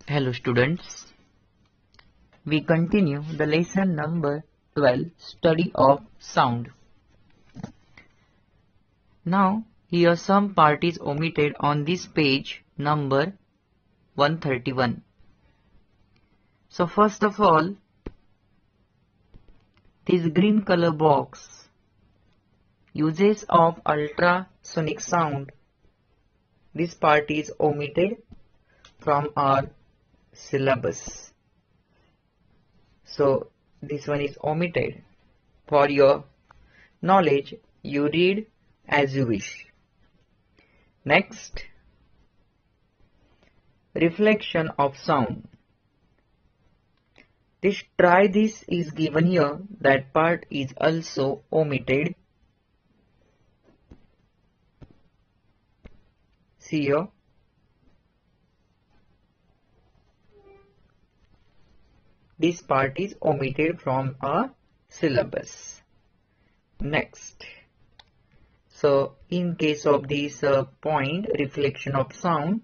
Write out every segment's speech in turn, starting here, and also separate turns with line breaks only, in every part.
Hello students, we continue the lesson number 12, study of sound. Now here some part is omitted on this page number 131. So first of all, this green color box, uses of ultrasonic sound, this part is omitted from our syllabus. So this one is omitted. For your knowledge, you read as you wish. Next, reflection of sound. Try this is given here, that part is also omitted. See here. This part is omitted from our syllabus. Next. So in case of this point, reflection of sound,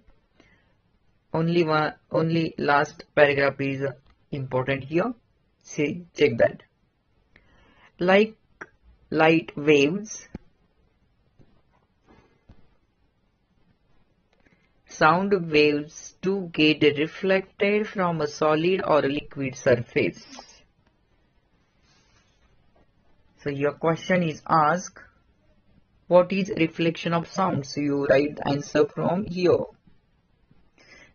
only last paragraph is important here. See, check that. Like light waves, sound waves to get reflected from a solid or a liquid surface. So your question is asked, what is reflection of sound? So you write the answer from here.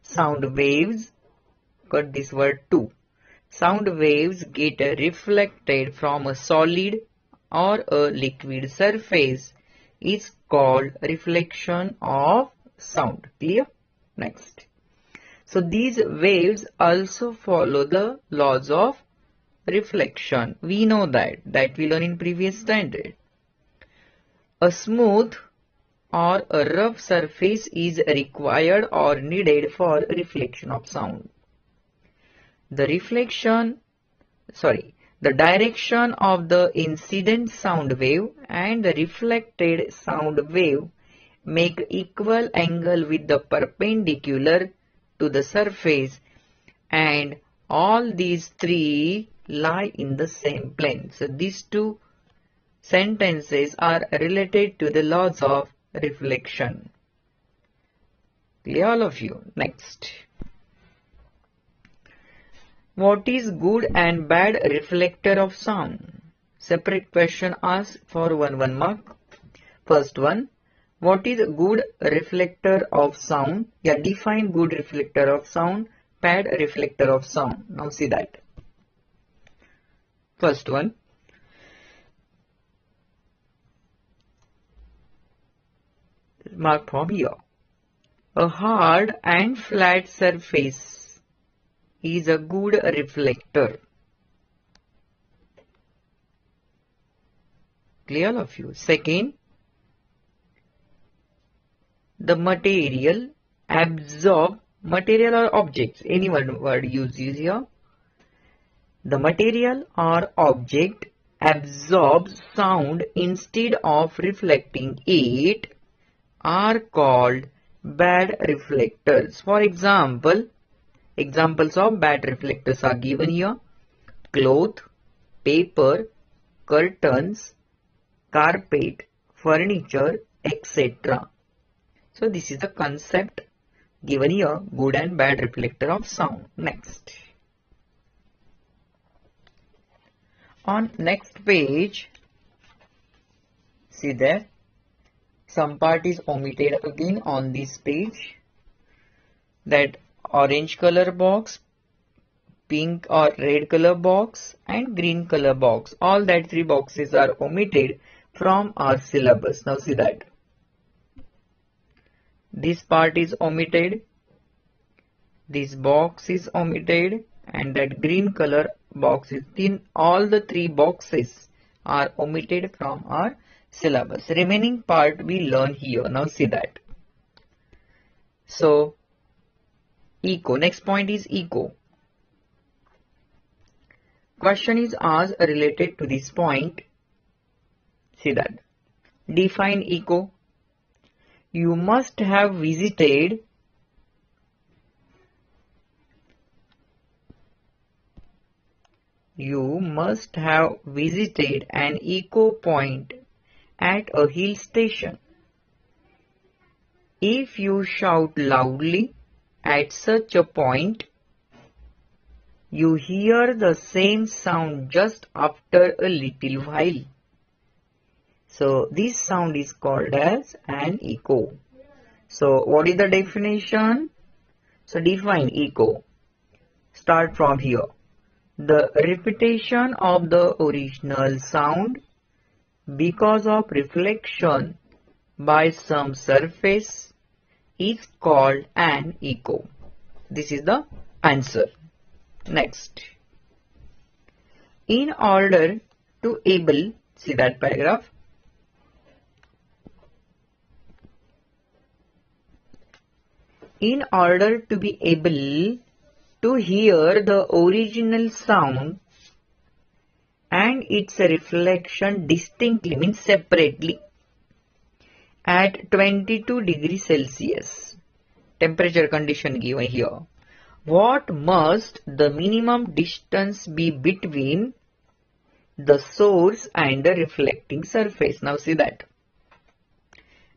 Sound waves, got this word too. Sound waves get reflected from a solid or a liquid surface is called reflection of sound. Clear? Next. So these waves also follow the laws of reflection. We know that we learned in previous standard. A smooth or a rough surface is required or needed for reflection of sound. The direction of the incident sound wave and the reflected sound wave make equal angle with the perpendicular to the surface, and all these three lie in the same plane. So these two sentences are related to the laws of reflection. Clear, all of you? Next. What is good and bad reflector of sound? Separate question asked for 1 mark. First one, what is good reflector of sound? Yeah, define good reflector of sound, bad reflector of sound. Now see that. First one. Mark from here. A hard and flat surface is a good reflector. Clear of you? Second, the material or objects, any one word used here. The material or object absorbs sound instead of reflecting it are called bad reflectors. For example, examples of bad reflectors are given here: cloth, paper, curtains, carpet, furniture, etc. So this is the concept given here, good and bad reflector of sound. Next. On next page, see there, some part is omitted again on this page. That orange color box, pink or red color box and green color box. All that three boxes are omitted from our syllabus. Now see that. This part is omitted. This box is omitted. And that green color box is in all the three boxes are omitted from our syllabus. Remaining part we learn here. Now see that. So echo. Next point is echo. Question is asked related to this point. See that. Define echo. You must have visited You must have visited an echo point at a hill station. If you shout loudly at such a point, you hear the same sound just after a little while. So this sound is called as an echo. So what is the definition? So define echo. Start from here. The repetition of the original sound because of reflection by some surface is called an echo. This is the answer. Next. In order to able, see that paragraph. In order to be able to hear the original sound and its reflection distinctly, means separately, at 22 degrees Celsius, temperature condition given here, what must the minimum distance be between the source and the reflecting surface? Now see that.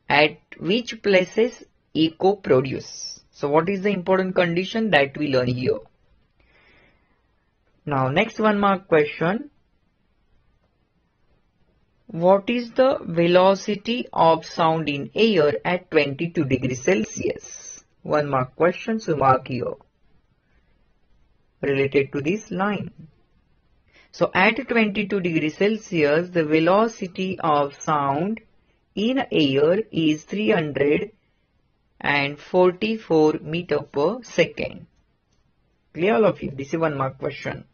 At which places echo produce? So what is the important condition that we learn here? Now next 1 mark question. What is the velocity of sound in air at 22 degrees Celsius? 1 mark question, so mark here related to this line. So at 22 degrees Celsius, the velocity of sound in air is 344 meter per second. Clear all of you? This is 1 mark question.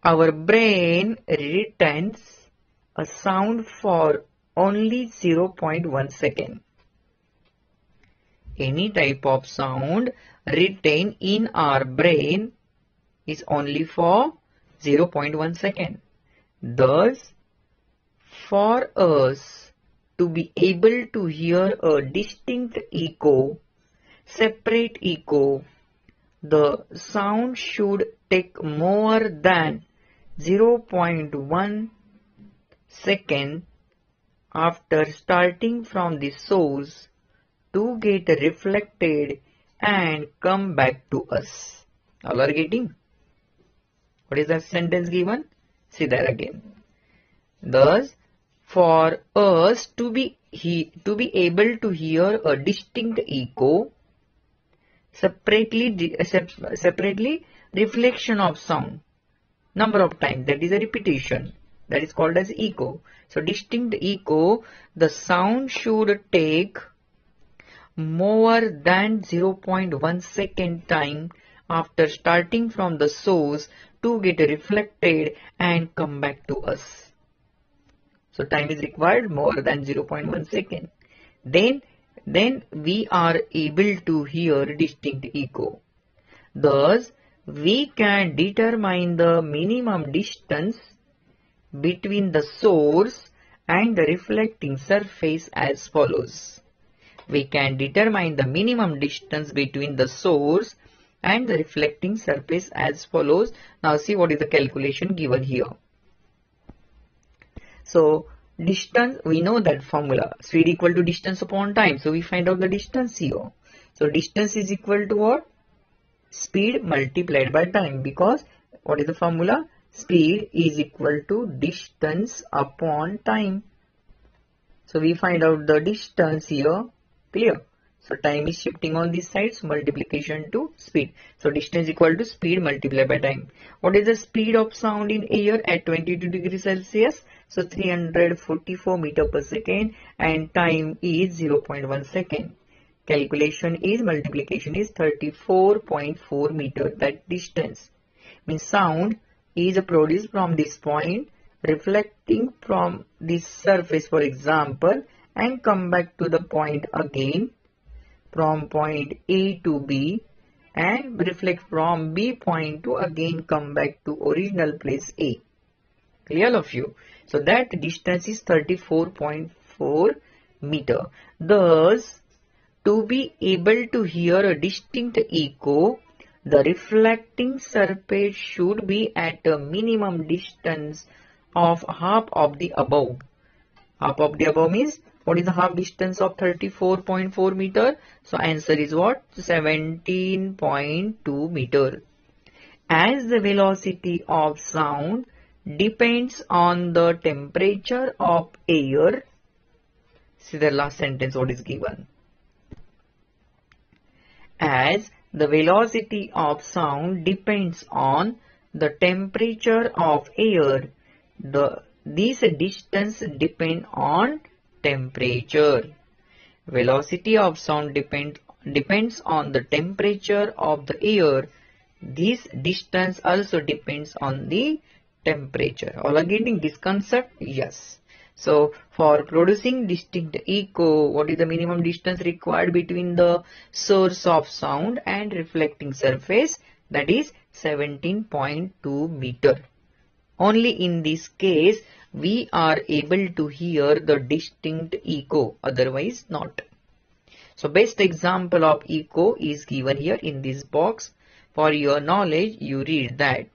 Our brain retains a sound for only 0.1 second. Any type of sound retained in our brain is only for 0.1 second. Thus, for us to be able to hear a distinct echo, separate echo, the sound should take more than 0.1 second after starting from the source to get reflected and come back to us. All are getting? What is that sentence given? See that again. Thus, for us to be able to hear a distinct echo, separately reflection of sound, number of times, that is a repetition, that is called as echo. So distinct echo, the sound should take more than 0.1 second time after starting from the source to get reflected and come back to us. So time is required more than 0.1 second. Then we are able to hear distinct echo. Thus, we can determine the minimum distance between the source and the reflecting surface as follows. We can determine the minimum distance between the source and the reflecting surface as follows. Now see what is the calculation given here. So distance, we know that formula, speed equal to distance upon time. So we find out the distance here. So distance is equal to what? Speed multiplied by time, because what is the formula? Speed is equal to distance upon time. So we find out the distance here. Clear? So time is shifting on this side, so multiplication to speed. So distance equal to speed multiplied by time. What is the speed of sound in air at 22 degrees Celsius? So 344 meter per second, and time is 0.1 second. Calculation is multiplication is 34.4 meter. That distance means sound is produced from this point, reflecting from this surface, for example, and come back to the point again from point A to B, and reflect from B point to again come back to original place A. Clear all of you? So that distance is 34.4 meter. Thus, to be able to hear a distinct echo, The reflecting surface should be at a minimum distance of half of the above. Half of the above means, what is the half distance of 34.4 meter? So answer is what? 17.2 meter. As the velocity of sound depends on the temperature of air. See the last sentence what is given. As the velocity of sound depends on the temperature of air, this distance depends on temperature. Velocity of sound depends on the temperature of the air. This distance also depends on the temperature. All are getting this concept? Yes. So for producing distinct echo, what is the minimum distance required between the source of sound and reflecting surface? That is 17.2 meter. Only in this case we are able to hear the distinct echo, otherwise not. So best example of echo is given here in this box. For your knowledge, you read that.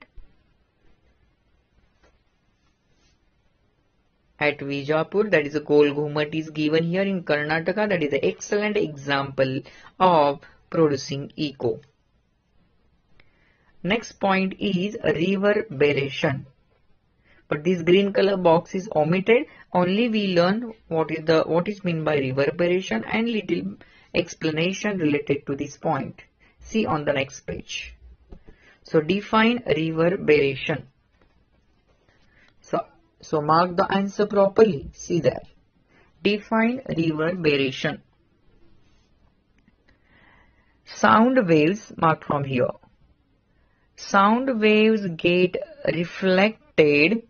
At Vijapur, that is a Gol Ghumat is given here in Karnataka. That is an excellent example of producing echo. Next point is reverberation. But this green color box is omitted. Only we learn what is meant by reverberation and little explanation related to this point. See on the next page. So define reverberation. So mark the answer properly. See there. Define reverberation. Sound waves, marked from here. Sound waves get reflected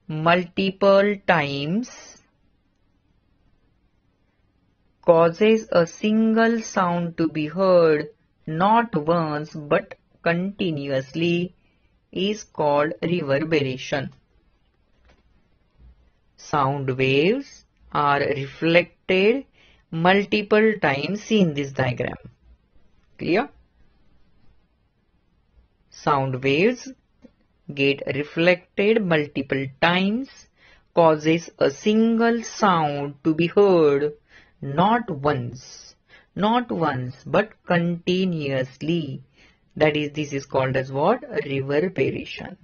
multiple times, causes a single sound to be heard not once but continuously, is called reverberation. Sound waves are reflected multiple times. See in this diagram. Clear? Sound waves get reflected multiple times, causes a single sound to be heard not once but continuously. That is, this is called as what? Reverberation.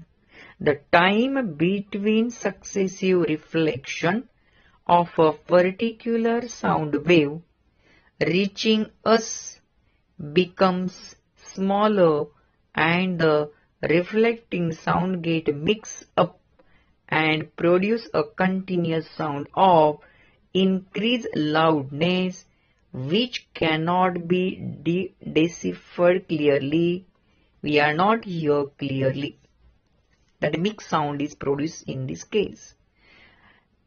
The time between successive reflection of a particular sound wave reaching us becomes smaller and the reflecting sound get mixed up and produce a continuous sound of increased loudness which cannot be deciphered clearly. We are not here clearly. That mixed sound is produced in this case.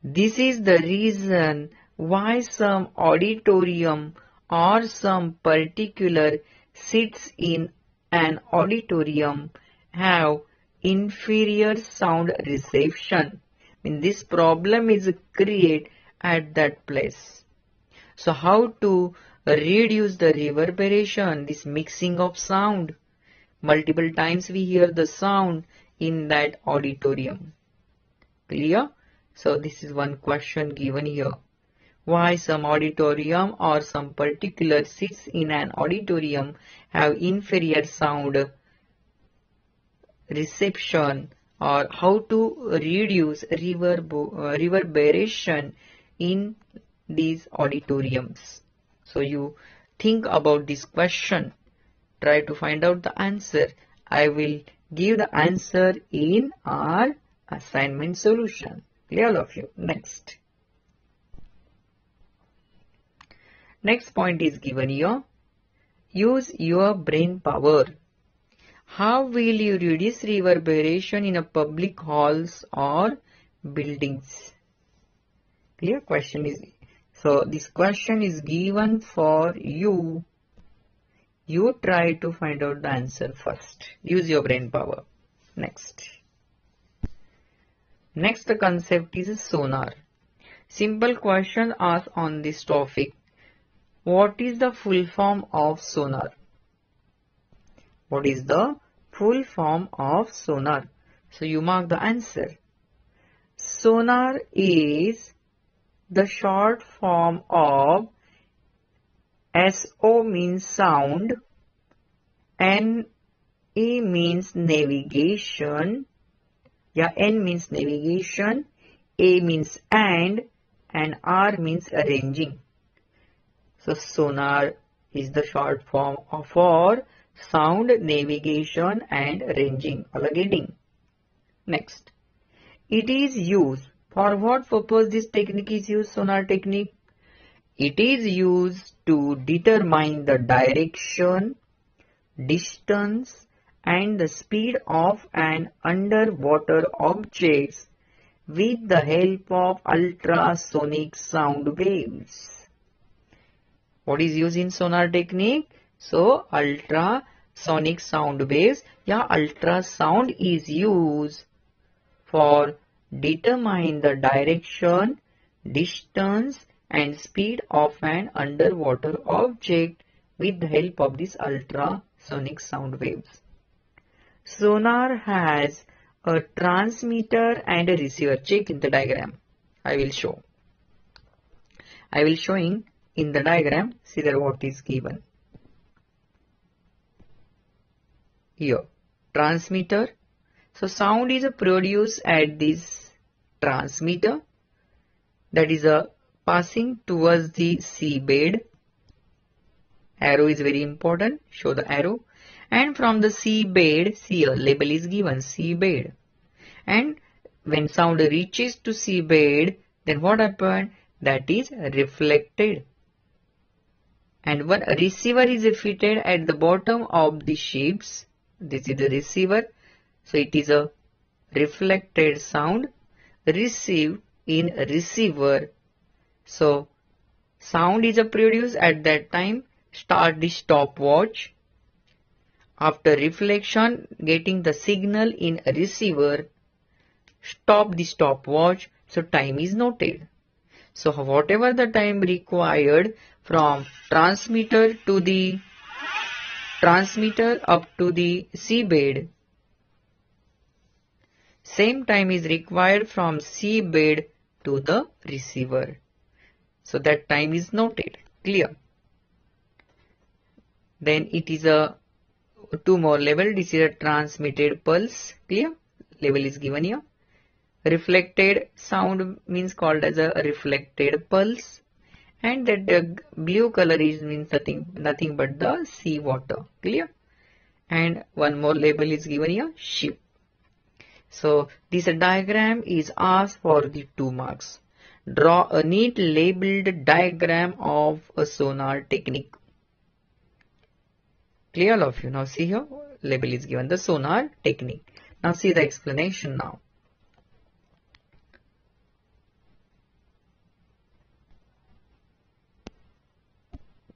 This is the reason why some auditorium or some particular seats in an auditorium have inferior sound reception. This problem is created at that place. So how to reduce the reverberation, this mixing of sound? Multiple times we hear the sound in that auditorium. Clear? So this is one question given here. Why some auditorium or some particular seats in an auditorium have inferior sound reception, or how to reduce reverberation in these auditoriums. So you think about this question, try to find out the answer. I will give the answer in our assignment solution. Clear, all of you? Next point is given here. Use your brain power. How will you reduce reverberation in a public halls or buildings? Clear? Question is, so this question is given for you. You try to find out the answer first. Use your brain power. Next concept is sonar. Simple question asked on this topic. What is the full form of sonar? What is the full form of sonar? So you mark the answer. Sonar is the short form of SO means sound, NE means navigation, N means navigation, A means and R means arranging. So sonar is the short form for sound, navigation and arranging or getting. Next, it is used. For what purpose this technique is used, sonar technique? It is used to determine the direction, distance and the speed of an underwater object with the help of ultrasonic sound waves. What is used in sonar technique? So ultrasonic sound waves. Ultrasound is used for determine the direction, distance and speed of an underwater object with the help of these ultrasonic sound waves. Sonar has a transmitter and a receiver. Check in the diagram. I will showing in the diagram. See there what is given. Here, transmitter. So sound is produced at this transmitter, that is passing towards the seabed. Arrow is very important. Show the arrow. And from the seabed, see a label is given, seabed. And when sound reaches to seabed, then what happened? That is reflected. And one receiver is fitted at the bottom of the ships. This is the receiver. So it is a reflected sound received in receiver. So sound is produced at that time. Start the stopwatch. After reflection, getting the signal in receiver, stop the stopwatch. So time is noted. So whatever the time required from transmitter to the transmitter up to the seabed, same time is required from seabed to the receiver. So that time is noted. Clear? Then it is a two more level. This is a transmitted pulse. Clear? Level is given here. Reflected sound means called as a reflected pulse. And that blue color is means nothing but the sea water. Clear? And one more label is given here, ship. So this diagram is asked for the 2 marks. Draw a neat labeled diagram of a sonar technique. Clear all of you? Now see here, label is given, the sonar technique. Now see the explanation now.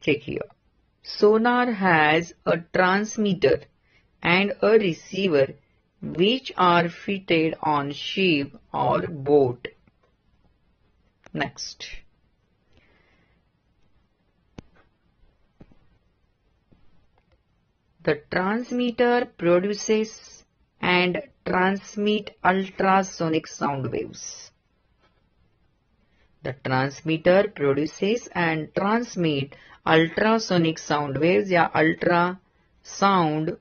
Check here. Sonar has a transmitter and a receiver which are fitted on ship or boat. Next. The transmitter produces and transmit ultrasonic sound waves. The transmitter produces and transmit ultrasonic sound waves, ultrasound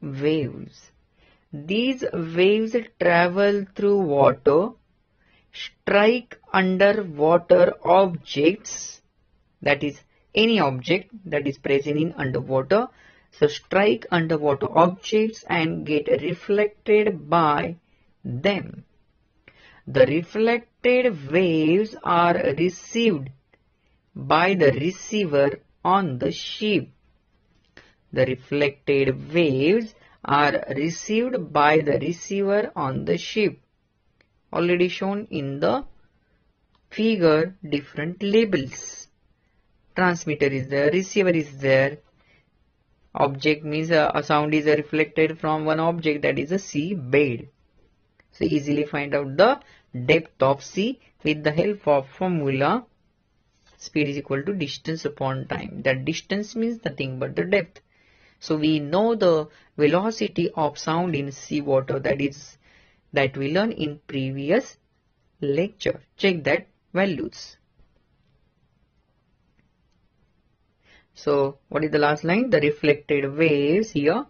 waves. These waves travel through water, strike underwater objects, that is any object that is present in underwater. So strike underwater objects and get reflected by them. The reflected waves are received by the receiver on the ship. The reflected waves are received by the receiver on the ship. Already shown in the figure, different labels. Transmitter is there, receiver is there. Object means a sound is reflected from one object, that is a sea bed. So easily find out the depth of sea with the help of formula. Speed is equal to distance upon time. That distance means nothing but the depth. So we know the velocity of sound in seawater, that we learned in previous lecture. Check that values. So what is the last line? The reflected waves here.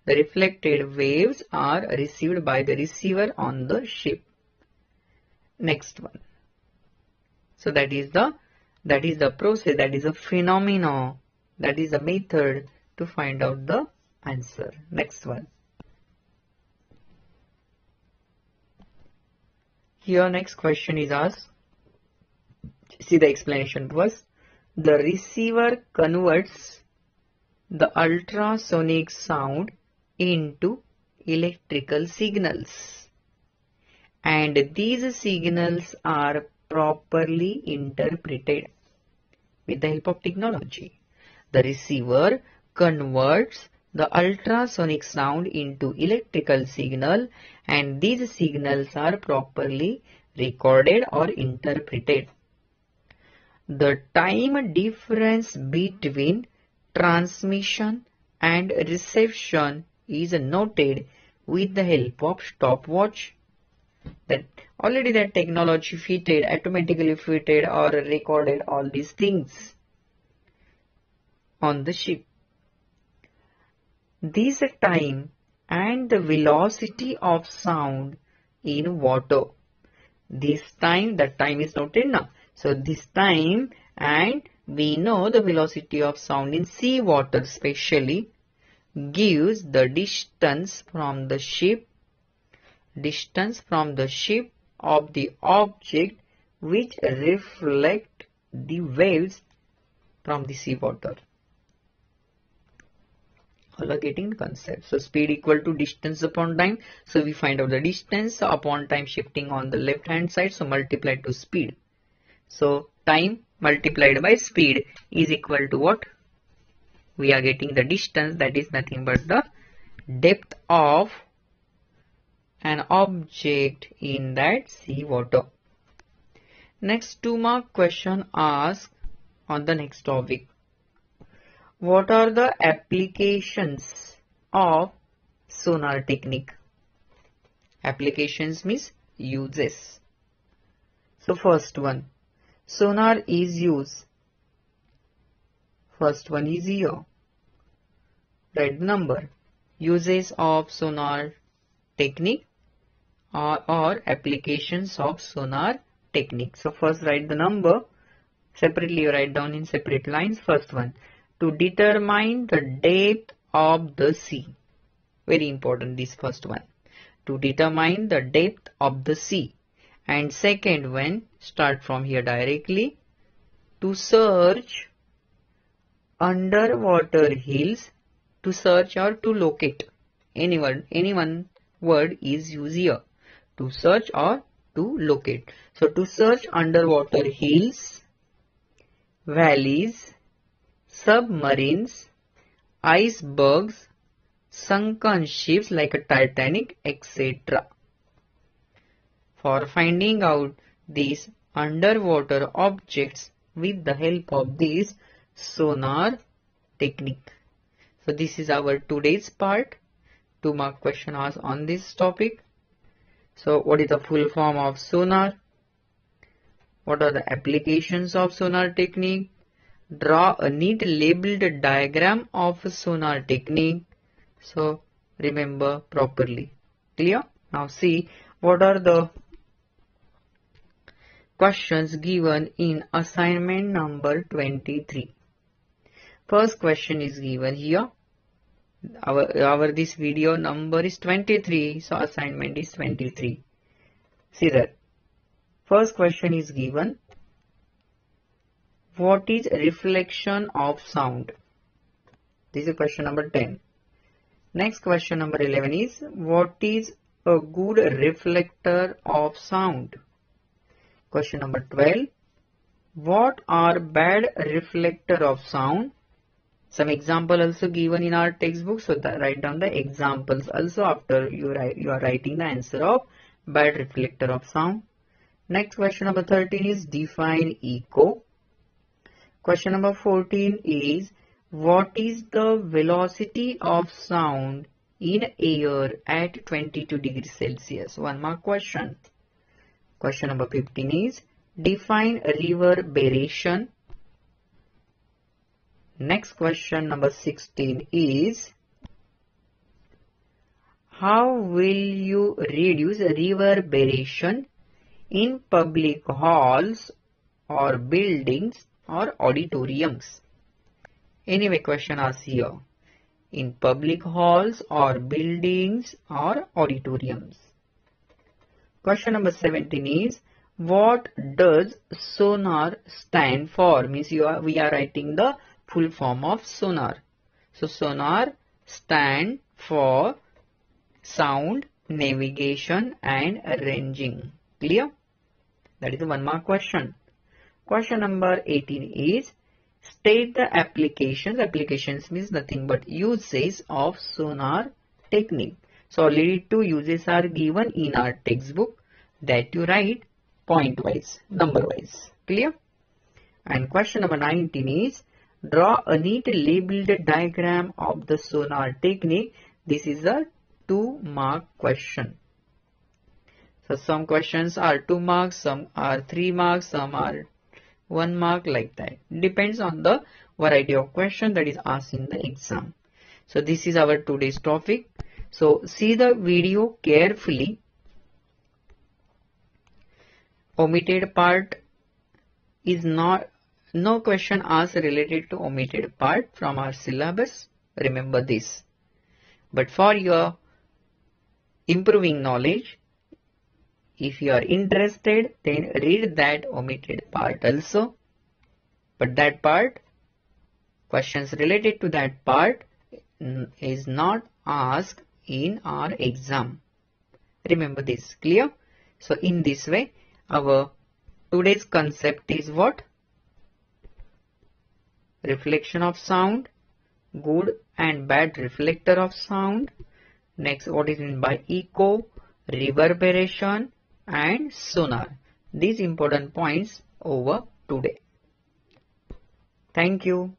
The reflected waves are received by the receiver on the ship. Next one. So that is the process, that is a phenomena, that is a method to find out the answer. Next one. Here next question is asked. See the explanation was, the receiver converts the ultrasonic sound into electrical signals, and these signals are properly interpreted with the help of technology. The receiver converts the ultrasonic sound into electrical signal, and these signals are properly recorded or interpreted. The time difference between transmission and reception is noted with the help of stopwatch. That already that technology fitted, automatically fitted or recorded all these things on the ship. This time and the velocity of sound in water. This time, that time is noted now. So this time, and we know the velocity of sound in sea water especially gives the distance from the ship of the object which reflect the waves from the sea water. All are getting the concept. So speed equal to distance upon time. So we find out the distance upon time shifting on the left hand side. So multiplied to speed. So time multiplied by speed is equal to what? We are getting the distance, that is nothing but the depth of an object in that sea water. Next 2-mark question asked on the next topic. What are the applications of sonar technique? Applications means uses. So first one, sonar is used. First one is here. Write the number. Uses of sonar technique or applications of sonar technique. So first write the number. Separately you write down in separate lines. First one, to determine the depth of the sea. Very important, this first one. To determine the depth of the sea. And second one, start from here directly. To search underwater hills, to search or to locate. Any one word is used here. To search or to locate. So to search underwater hills, valleys, submarines, icebergs, sunken ships like a Titanic, etc. For finding out these underwater objects with the help of this sonar technique. So this is our today's part. 2-mark question asked on this topic. So what is the full form of sonar? What are the applications of sonar technique? Draw a neat labeled diagram of sonar technique. So remember properly. Clear? Now see what are the questions given in assignment number 23. First question is given here. Our this video number is 23, so assignment is 23. See that. First question is given. What is reflection of sound? This is question number 10. Next question number 11 is, what is a good reflector of sound? Question number 12. What are bad reflector of sound? Some example also given in our textbook, so that write down the examples also after you are writing the answer of bad reflector of sound. Next question number 13 is define echo. Question number 14 is What is the velocity of sound in air at 22 degrees Celsius? 1 mark question. Question number 15 is define reverberation. Next question number 16 is how will you reduce reverberation in public halls or buildings or auditoriums? Anyway, question asked here. In public halls or buildings or auditoriums. Question number 17 is what does sonar stand for? Means we are writing the full form of sonar. So sonar stand for sound, navigation and ranging. Clear? That is the 1 mark question. Question number 18 is state the applications. Applications means nothing but uses of sonar technique. So already 2 uses are given in our textbook that you write point wise, number wise. Clear? And question number 19 is draw a neat labeled diagram of the sonar technique. This is a 2 mark question. So some questions are 2 marks, some are 3 marks, some are 1 mark, like that. Depends on the variety of question that is asked in the exam. So this is our today's topic. So see the video carefully. Omitted part is no question asked related to omitted part from our syllabus. Remember this. But for your improving knowledge, if you are interested, then read that omitted part also. But that part, questions related to that part is not asked in our exam. Remember this. Clear? So in this way, our today's concept is what? Reflection of sound, good and bad reflector of sound. Next, what is meant by echo, reverberation and sonar. These important points over today. Thank you.